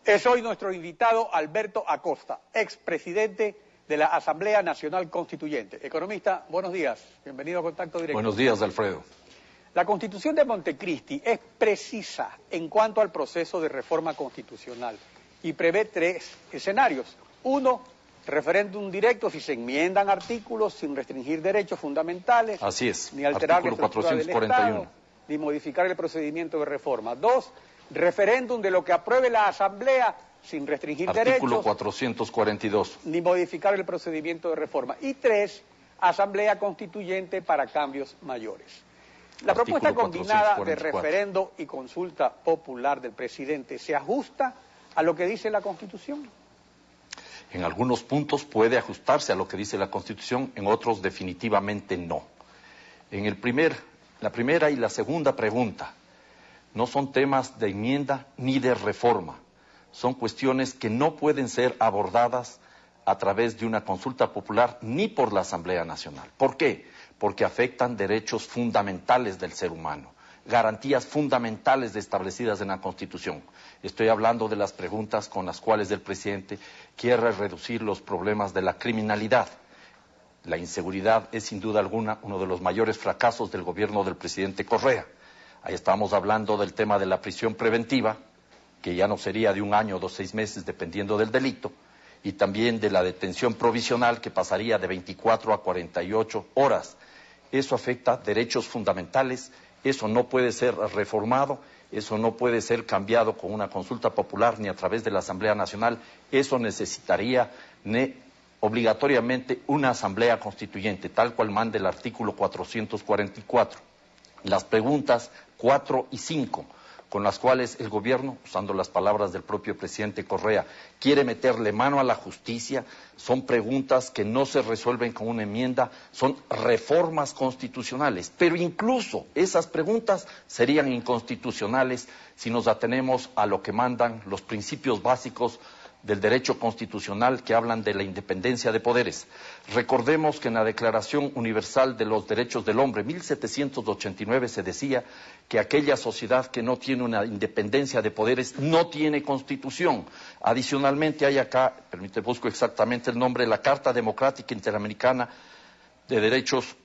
Es hoy nuestro invitado Alberto Acosta, expresidente de la Asamblea Nacional Constituyente. Economista, buenos días. Bienvenido a Contacto Directo. Buenos días, Alfredo. La Constitución de Montecristi es precisa en cuanto al proceso de reforma constitucional y prevé 3 escenarios. 1, referéndum directo si se enmiendan artículos sin restringir derechos fundamentales. Así es, ni alterar artículo la estructura del 441. Estado, ni modificar el procedimiento de reforma. 2, referéndum de lo que apruebe la Asamblea sin restringir Artículo derechos, 442. ni modificar el procedimiento de reforma. Y 3, Asamblea Constituyente para cambios mayores. La Artículo propuesta combinada de 444. referendo y consulta popular del presidente se ajusta a lo que dice la Constitución. En algunos puntos puede ajustarse a lo que dice la Constitución, en otros definitivamente no. La primera y la segunda pregunta no son temas de enmienda ni de reforma. Son cuestiones que no pueden ser abordadas a través de una consulta popular ni por la Asamblea Nacional. ¿Por qué? Porque afectan derechos fundamentales del ser humano, garantías fundamentales establecidas en la Constitución. Estoy hablando de las preguntas con las cuales el presidente quiere reducir los problemas de la criminalidad. La inseguridad es sin duda alguna uno de los mayores fracasos del gobierno del presidente Correa. Ahí estamos hablando del tema de la prisión preventiva, que ya no sería de 1 año o 6 meses dependiendo del delito, y también de la detención provisional que pasaría de 24 a 48 horas. Eso afecta derechos fundamentales, eso no puede ser reformado, eso no puede ser cambiado con una consulta popular ni a través de la Asamblea Nacional, eso necesitaría obligatoriamente una Asamblea Constituyente, tal cual manda el artículo 444. Las preguntas 4 y 5, con las cuales el gobierno, usando las palabras del propio presidente Correa, quiere meterle mano a la justicia, son preguntas que no se resuelven con una enmienda, son reformas constitucionales, pero incluso esas preguntas serían inconstitucionales si nos atenemos a lo que mandan los principios básicos del derecho constitucional que hablan de la independencia de poderes. Recordemos que en la Declaración Universal de los Derechos del Hombre, 1789, se decía que aquella sociedad que no tiene una independencia de poderes no tiene constitución. Adicionalmente hay acá, busco exactamente el nombre, la Carta Democrática Interamericana de Derechos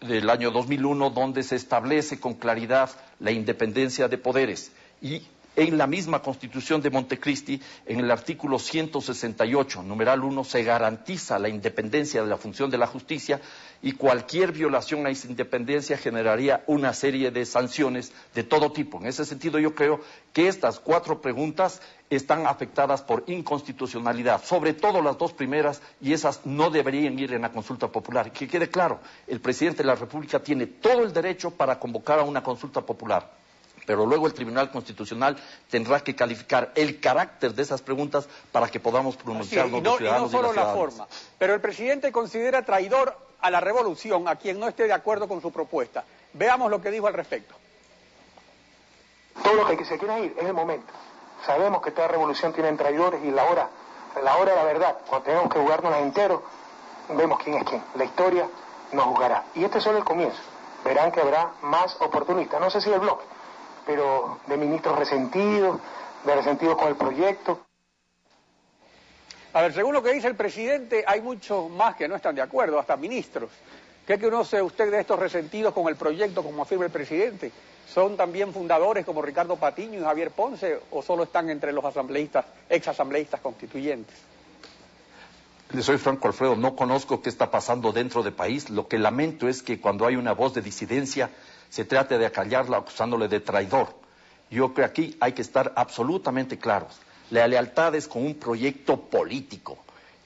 del año 2001, donde se establece con claridad la independencia de poderes. Y en la misma Constitución de Montecristi, en el artículo 168, numeral 1, se garantiza la independencia de la función de la justicia y cualquier violación a esa independencia generaría una serie de sanciones de todo tipo. En ese sentido, yo creo que estas 4 preguntas están afectadas por inconstitucionalidad, sobre todo las 2 primeras, y esas no deberían ir en la consulta popular. Que quede claro, el presidente de la República tiene todo el derecho para convocar a una consulta popular, pero luego el Tribunal Constitucional tendrá que calificar el carácter de esas preguntas para que podamos pronunciarnos los ciudadanos y las ciudadanas. Y no solo la forma, pero el presidente considera traidor a la revolución a quien no esté de acuerdo con su propuesta. Veamos lo que dijo al respecto. Todo lo que se quiera ir es el momento. Sabemos que toda revolución tiene traidores y la hora de la verdad, cuando tenemos que jugarnos entero, vemos quién es quién. La historia nos juzgará. Y este es solo el comienzo. Verán que habrá más oportunistas. No sé si el bloque, pero de ministros resentidos con el proyecto. A ver, según lo que dice el presidente, hay muchos más que no están de acuerdo, hasta ministros. ¿Qué conoce usted de estos resentidos con el proyecto, como afirma el presidente? ¿Son también fundadores como Ricardo Patiño y Javier Ponce, o solo están entre los asambleístas, exasambleístas constituyentes? Le soy franco, Alfredo, no conozco qué está pasando dentro del país. Lo que lamento es que cuando hay una voz de disidencia se trate de acallarla acusándole de traidor. Yo creo que aquí hay que estar absolutamente claros. La lealtad es con un proyecto político.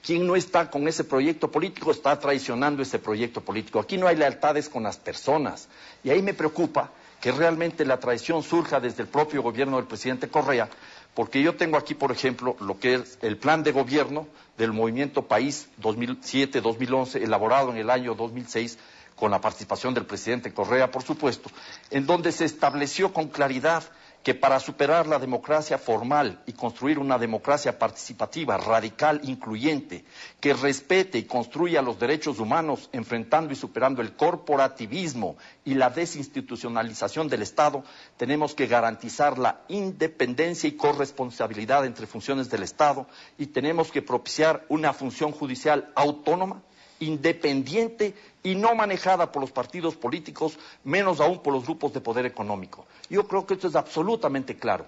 Quien no está con ese proyecto político está traicionando ese proyecto político. Aquí no hay lealtades con las personas. Y ahí me preocupa que realmente la traición surja desde el propio gobierno del presidente Correa, porque yo tengo aquí, por ejemplo, lo que es el plan de gobierno del Movimiento País 2007-2011, elaborado en el año 2006, con la participación del presidente Correa, por supuesto, en donde se estableció con claridad que para superar la democracia formal y construir una democracia participativa, radical, incluyente, que respete y construya los derechos humanos, enfrentando y superando el corporativismo y la desinstitucionalización del Estado, tenemos que garantizar la independencia y corresponsabilidad entre funciones del Estado y tenemos que propiciar una función judicial autónoma, independiente y no manejada por los partidos políticos, menos aún por los grupos de poder económico. Yo creo que esto es absolutamente claro.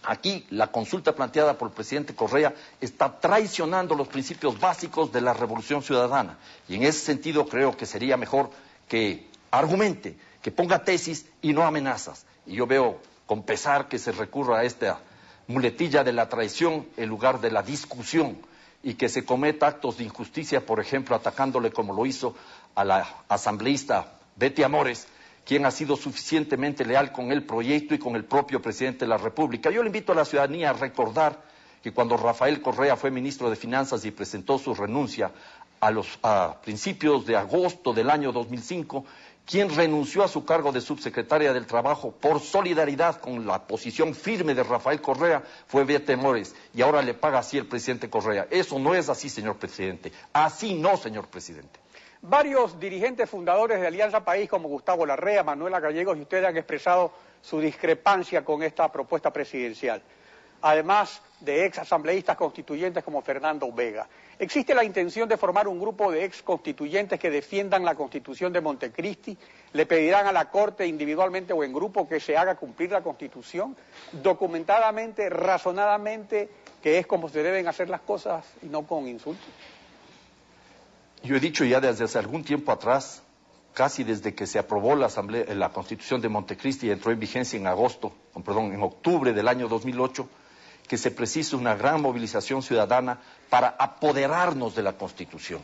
Aquí la consulta planteada por el presidente Correa está traicionando los principios básicos de la Revolución Ciudadana y en ese sentido creo que sería mejor que argumente, que ponga tesis y no amenazas. Y yo veo con pesar que se recurra a esta muletilla de la traición en lugar de la discusión y que se cometa actos de injusticia, por ejemplo, atacándole como lo hizo a la asambleísta Betty Amores, quien ha sido suficientemente leal con el proyecto y con el propio presidente de la República. Yo le invito a la ciudadanía a recordar que cuando Rafael Correa fue ministro de Finanzas y presentó su renuncia a principios de agosto del año 2005, quien renunció a su cargo de subsecretaria del Trabajo por solidaridad con la posición firme de Rafael Correa fue Betty Amores, y ahora le paga así el presidente Correa. Eso no es así, señor presidente. Así no, señor presidente. Varios dirigentes fundadores de Alianza País, como Gustavo Larrea, Manuela Gallegos y ustedes han expresado su discrepancia con esta propuesta presidencial, además de ex asambleístas constituyentes como Fernando Vega. ¿Existe la intención de formar un grupo de ex constituyentes que defiendan la Constitución de Montecristi? ¿Le pedirán a la Corte individualmente o en grupo que se haga cumplir la Constitución? Documentadamente, razonadamente, que es como se deben hacer las cosas y no con insultos. Yo he dicho ya desde hace algún tiempo atrás, casi desde que se aprobó la Constitución de Montecristi y entró en vigencia en octubre del año 2008, que se precisa una gran movilización ciudadana para apoderarnos de la Constitución.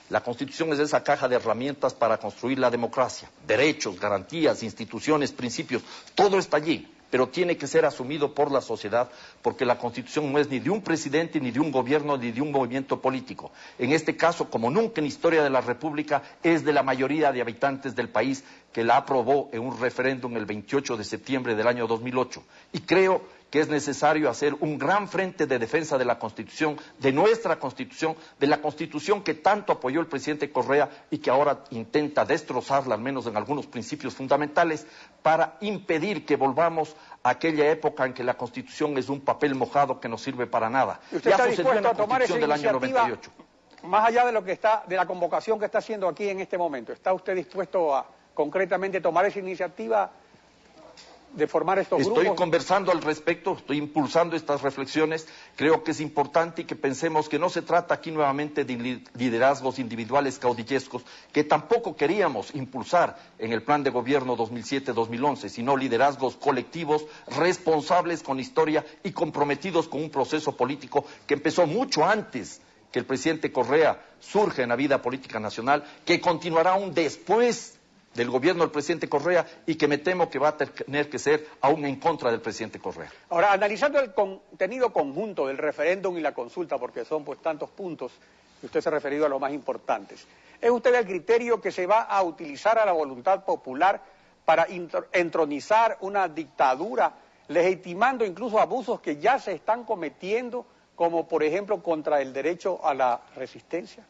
La Constitución es esa caja de herramientas para construir la democracia, derechos, garantías, instituciones, principios, todo está allí, pero tiene que ser asumido por la sociedad, porque la Constitución no es ni de un presidente, ni de un gobierno, ni de un movimiento político. En este caso, como nunca en la historia de la República, es de la mayoría de habitantes del país que la aprobó en un referéndum el 28 de septiembre del año 2008. Y creo que es necesario hacer un gran frente de defensa de la Constitución, de nuestra Constitución, de la Constitución que tanto apoyó el presidente Correa y que ahora intenta destrozarla, al menos en algunos principios fundamentales, para impedir que volvamos a aquella época en que la Constitución es un papel mojado que no sirve para nada. ¿Y usted está dispuesto a tomar esa iniciativa, más allá de lo que de la convocación que está haciendo aquí en este momento? ¿Está usted dispuesto a concretamente tomar esa iniciativa de formar estos grupos? Estoy conversando al respecto, estoy impulsando estas reflexiones. Creo que es importante y que pensemos que no se trata aquí nuevamente de liderazgos individuales caudillescos, que tampoco queríamos impulsar en el plan de gobierno 2007-2011, sino liderazgos colectivos, responsables con historia y comprometidos con un proceso político que empezó mucho antes que el presidente Correa surge en la vida política nacional, que continuará aún después del gobierno del presidente Correa y que me temo que va a tener que ser aún en contra del presidente Correa. Ahora, analizando el contenido conjunto del referéndum y la consulta, porque son pues tantos puntos y usted se ha referido a los más importantes, ¿es usted el criterio que se va a utilizar a la voluntad popular para entronizar una dictadura, legitimando incluso abusos que ya se están cometiendo, como por ejemplo contra el derecho a la resistencia?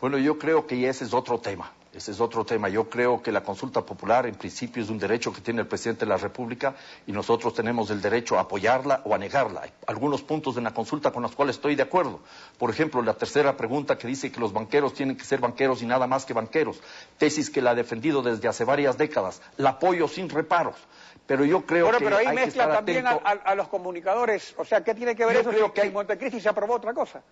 Bueno, yo creo que ese es otro tema. Ese es otro tema. Yo creo que la consulta popular en principio es un derecho que tiene el presidente de la República y nosotros tenemos el derecho a apoyarla o a negarla. Hay algunos puntos en la consulta con los cuales estoy de acuerdo. Por ejemplo, la tercera pregunta que dice que los banqueros tienen que ser banqueros y nada más que banqueros. Tesis que la he defendido desde hace varias décadas. La apoyo sin reparos. Pero yo creo que pero ahí hay mezcla que estar también atento. a los comunicadores. O sea, ¿qué tiene que ver eso si en Montecristi se aprobó otra cosa?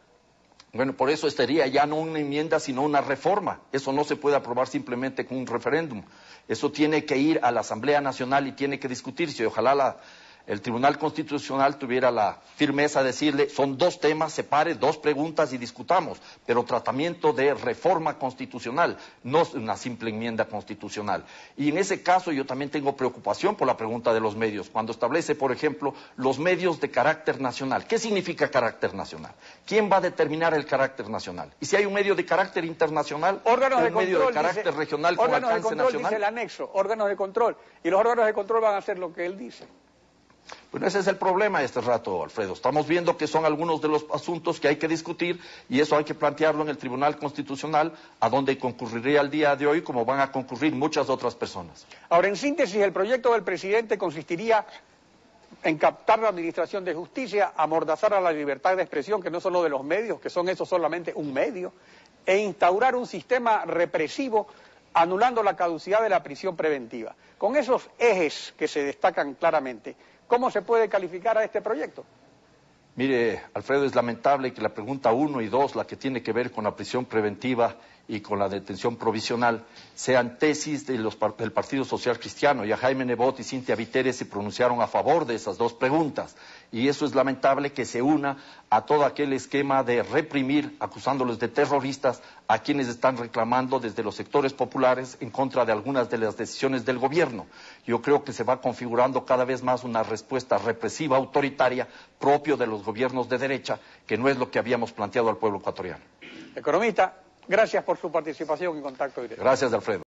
Bueno, por eso estaría ya no una enmienda, sino una reforma. Eso no se puede aprobar simplemente con un referéndum. Eso tiene que ir a la Asamblea Nacional y tiene que discutirse. Ojalá el Tribunal Constitucional tuviera la firmeza de decirle, son dos temas, separe dos preguntas y discutamos, pero tratamiento de reforma constitucional, no una simple enmienda constitucional. Y en ese caso yo también tengo preocupación por la pregunta de los medios, cuando establece, por ejemplo, los medios de carácter nacional. ¿Qué significa carácter nacional? ¿Quién va a determinar el carácter nacional? Y si hay un medio de carácter internacional, un medio de carácter regional con alcance nacional. Dice el anexo, órganos de control, y los órganos de control van a hacer lo que él dice. Bueno, ese es el problema de este rato, Alfredo. Estamos viendo que son algunos de los asuntos que hay que discutir y eso hay que plantearlo en el Tribunal Constitucional, a donde concurriría el día de hoy, como van a concurrir muchas otras personas. Ahora, en síntesis, el proyecto del presidente consistiría en captar la administración de justicia, amordazar a la libertad de expresión, que no son lo de los medios, que son eso solamente un medio, e instaurar un sistema represivo anulando la caducidad de la prisión preventiva. Con esos ejes que se destacan claramente, ¿cómo se puede calificar a este proyecto? Mire, Alfredo, es lamentable que la pregunta 1 y 2, la que tiene que ver con la prisión preventiva y con la detención provisional, sean tesis del Partido Social Cristiano. Ya Jaime Nebot y Cintia Viteri se pronunciaron a favor de esas dos preguntas. Y eso es lamentable que se una a todo aquel esquema de reprimir, acusándolos de terroristas, a quienes están reclamando desde los sectores populares en contra de algunas de las decisiones del gobierno. Yo creo que se va configurando cada vez más una respuesta represiva, autoritaria, propio de los gobiernos de derecha, que no es lo que habíamos planteado al pueblo ecuatoriano. Economista, gracias por su participación en Contacto Directo. Gracias, Alfredo.